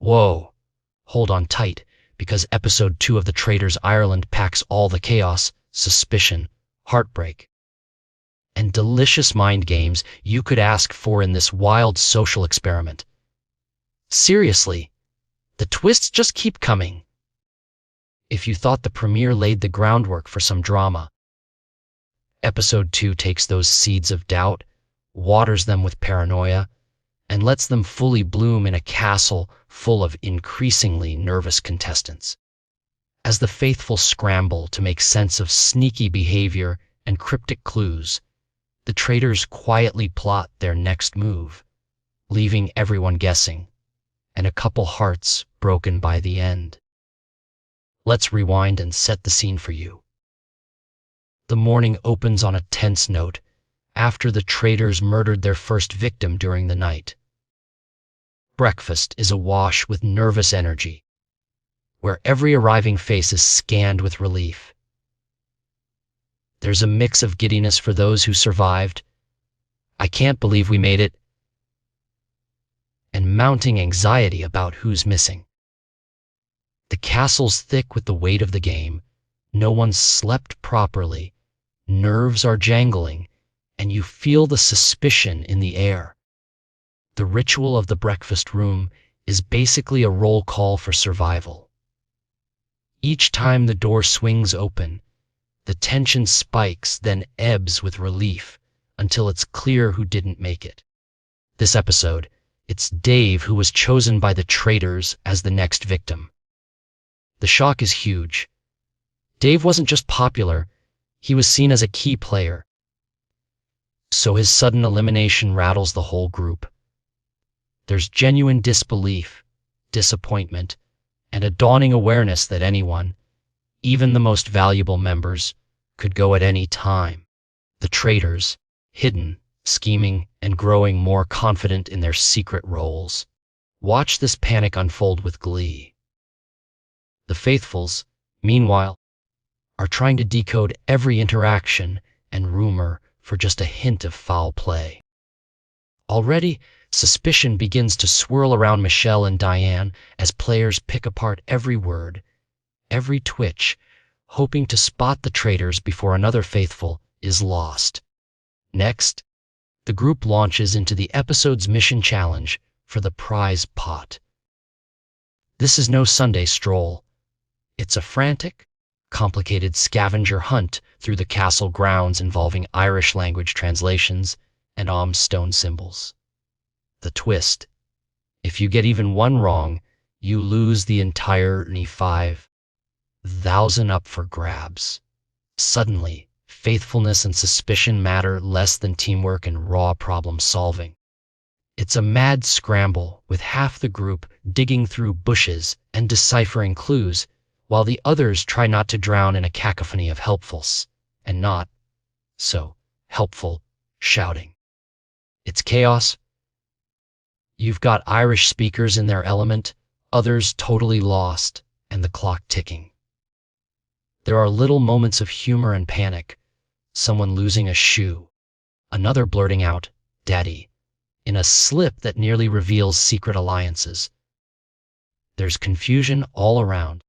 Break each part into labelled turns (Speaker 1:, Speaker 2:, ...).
Speaker 1: Whoa, hold on tight, because episode 2 of the Traitors Ireland packs all the chaos, suspicion, heartbreak, and delicious mind games you could ask for in this wild social experiment. Seriously, the twists just keep coming. If you thought the premiere laid the groundwork for some drama, episode 2 takes those seeds of doubt, waters them with paranoia, and lets them fully bloom in a castle full of increasingly nervous contestants. As the faithful scramble to make sense of sneaky behavior and cryptic clues, the traitors quietly plot their next move, leaving everyone guessing, and a couple hearts broken by the end. Let's rewind and set the scene for you. The morning opens on a tense note after the traitors murdered their first victim during the night. Breakfast is awash with nervous energy, where every arriving face is scanned with relief. There's a mix of giddiness for those who survived, "I can't believe we made it," and mounting anxiety about who's missing. The castle's thick with the weight of the game, no one's slept properly, nerves are jangling, and you feel the suspicion in the air. The ritual of the breakfast room is basically a roll call for survival. Each time the door swings open, the tension spikes, then ebbs with relief until it's clear who didn't make it. This episode, it's Dave who was chosen by the traitors as the next victim. The shock is huge. Dave wasn't just popular, he was seen as a key player. So his sudden elimination rattles the whole group. There's genuine disbelief, disappointment, and a dawning awareness that anyone, even the most valuable members, could go at any time. The traitors, hidden, scheming, and growing more confident in their secret roles, watch this panic unfold with glee. The faithfuls, meanwhile, are trying to decode every interaction and rumor for just a hint of foul play. Already, suspicion begins to swirl around Michelle and Diane as players pick apart every word, every twitch, hoping to spot the traitors before another faithful is lost. Next, the group launches into the episode's mission challenge for the prize pot. This is no Sunday stroll. It's a frantic, complicated scavenger hunt through the castle grounds involving Irish language translations and stone symbols. The twist: if you get even one wrong, you lose the entire 5,000 up for grabs. Suddenly, faithfulness and suspicion matter less than teamwork and raw problem solving. It's a mad scramble, with half the group digging through bushes and deciphering clues, while the others try not to drown in a cacophony of helpfuls and not so helpful shouting. It's chaos. You've got Irish speakers in their element, others totally lost, and the clock ticking. There are little moments of humor and panic, someone losing a shoe, another blurting out, "Daddy," in a slip that nearly reveals secret alliances. There's confusion all around.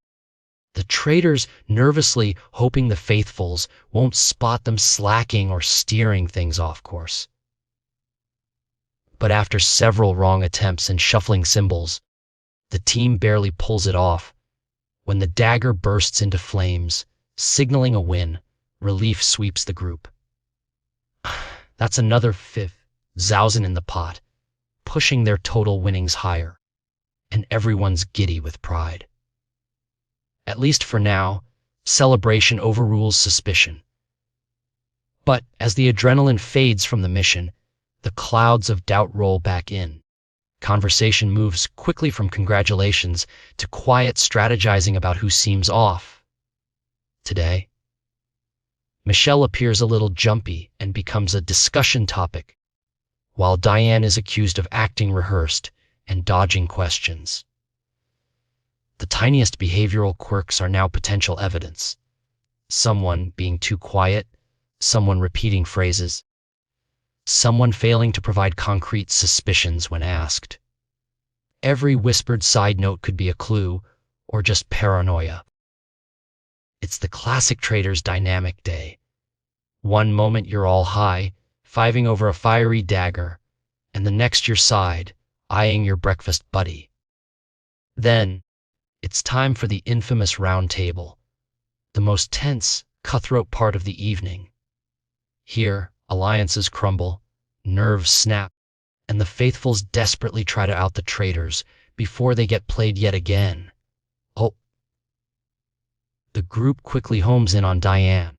Speaker 1: The traitors nervously hoping the faithfuls won't spot them slacking or steering things off course. But after several wrong attempts and shuffling symbols, the team barely pulls it off. When the dagger bursts into flames, signaling a win, relief sweeps the group. That's another 5,000 in the pot, pushing their total winnings higher, and everyone's giddy with pride. At least for now, celebration overrules suspicion. But as the adrenaline fades from the mission, the clouds of doubt roll back in. Conversation moves quickly from congratulations to quiet strategizing about who seems off. Today, Michelle appears a little jumpy and becomes a discussion topic, while Diane is accused of acting rehearsed and dodging questions. The tiniest behavioral quirks are now potential evidence. Someone being too quiet, someone repeating phrases, someone failing to provide concrete suspicions when asked. every whispered side note could be a clue or just paranoia. It's the classic Traitors dynamic day. One moment you're all high, fiving over a fiery dagger, and the next your side, eyeing your breakfast buddy. Then, it's time for the infamous round table, the most tense, cutthroat part of the evening. Here, alliances crumble, nerves snap, and the faithfuls desperately try to out the traitors before they get played yet again. Oh, the group quickly homes in on Diane.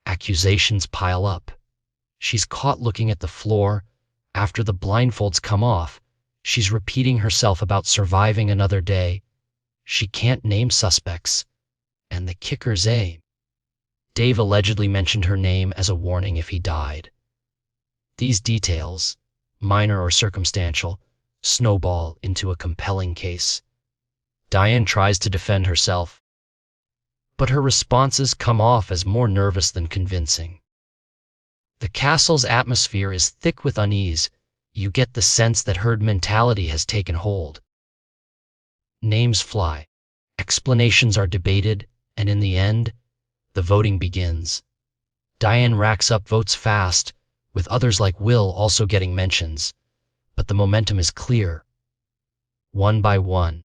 Speaker 1: Accusations pile up. She's caught looking at the floor. After the blindfolds come off, she's repeating herself about surviving another day. She can't name suspects. And the kicker's aim. Dave allegedly mentioned her name as a warning if he died. These details, minor or circumstantial, snowball into a compelling case. Diane tries to defend herself, but her responses come off as more nervous than convincing. The castle's atmosphere is thick with unease. You get the sense that herd mentality has taken hold. Names fly, explanations are debated, and in the end, the voting begins. Diane racks up votes fast, with others like Will also getting mentions, but the momentum is clear. One by one,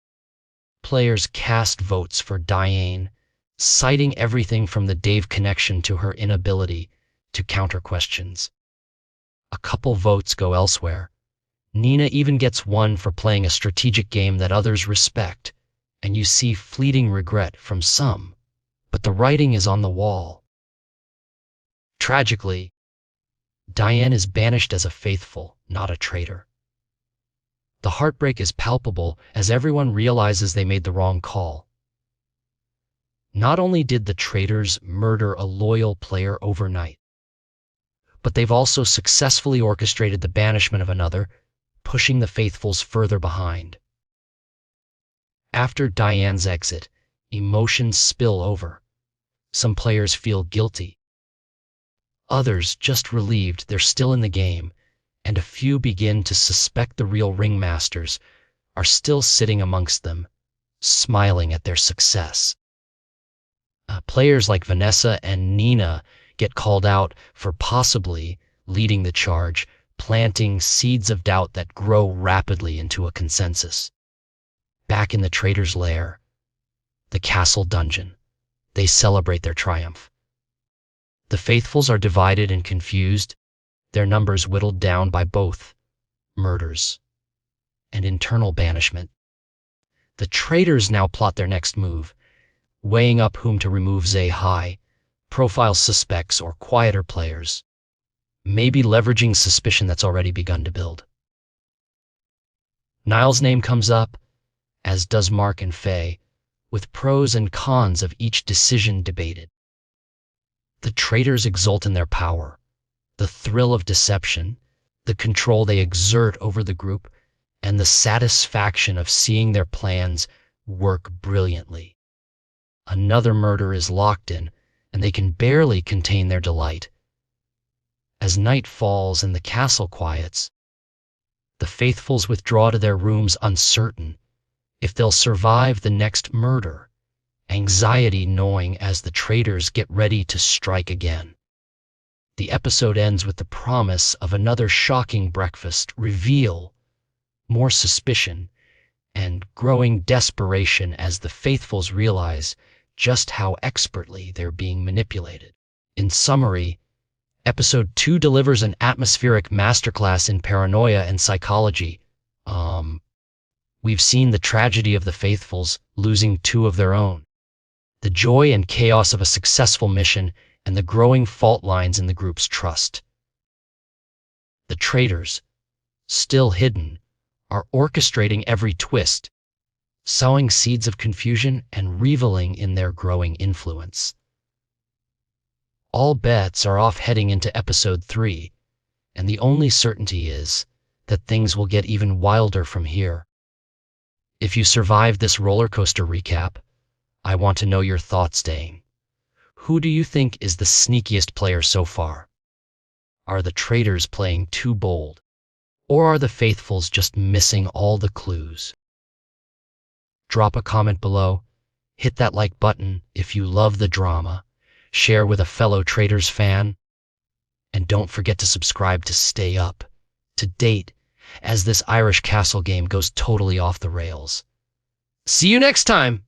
Speaker 1: players cast votes for Diane, citing everything from the Dave connection to her inability to counter questions. A couple votes go elsewhere. Nina even gets one for playing a strategic game that others respect, and you see fleeting regret from some, but the writing is on the wall. Tragically, Diane is banished as a faithful, not a traitor. The heartbreak is palpable as everyone realizes they made the wrong call. Not only did the traitors murder a loyal player overnight, but they've also successfully orchestrated the banishment of another, pushing the faithfuls further behind. After Diane's exit, emotions spill over. Some players feel guilty. Others just relieved they're still in the game, and a few begin to suspect the real ringmasters are still sitting amongst them, smiling at their success. Players like Vanessa and Nina get called out for possibly leading the charge, planting seeds of doubt that grow rapidly into a consensus. Back in the traitor's lair, the castle dungeon, they celebrate their triumph. The faithfuls are divided and confused, their numbers whittled down by both murders and internal banishment. The traitors now plot their next move, weighing up whom to remove high-profile suspects or quieter players, maybe leveraging suspicion that's already begun to build. Niall's name comes up, as does Mark and Faye, with pros and cons of each decision debated. The traitors exult in their power, the thrill of deception, the control they exert over the group, and the satisfaction of seeing their plans work brilliantly. Another murder is locked in, and they can barely contain their delight. As night falls and the castle quiets, the faithfuls withdraw to their rooms uncertain if they'll survive the next murder, anxiety gnawing as the traitors get ready to strike again. The episode ends with the promise of another shocking breakfast reveal, more suspicion, and growing desperation as the faithfuls realize just how expertly they're being manipulated. In summary, Episode 2 delivers an atmospheric masterclass in paranoia and psychology. We've seen the tragedy of the faithfuls losing two of their own, the joy and chaos of a successful mission, and the growing fault lines in the group's trust. The traitors, still hidden, are orchestrating every twist, sowing seeds of confusion and reveling in their growing influence. All bets are off heading into Episode 3, and the only certainty is that things will get even wilder from here. If you survived this roller coaster recap, I want to know your thoughts, Dane. Who do you think is the sneakiest player so far? Are the traitors playing too bold? Or are the faithfuls just missing all the clues? Drop a comment below, hit that like button if you love the drama, share with a fellow Traitors fan, and don't forget to subscribe to stay up to date as this Irish castle game goes totally off the rails. See you next time!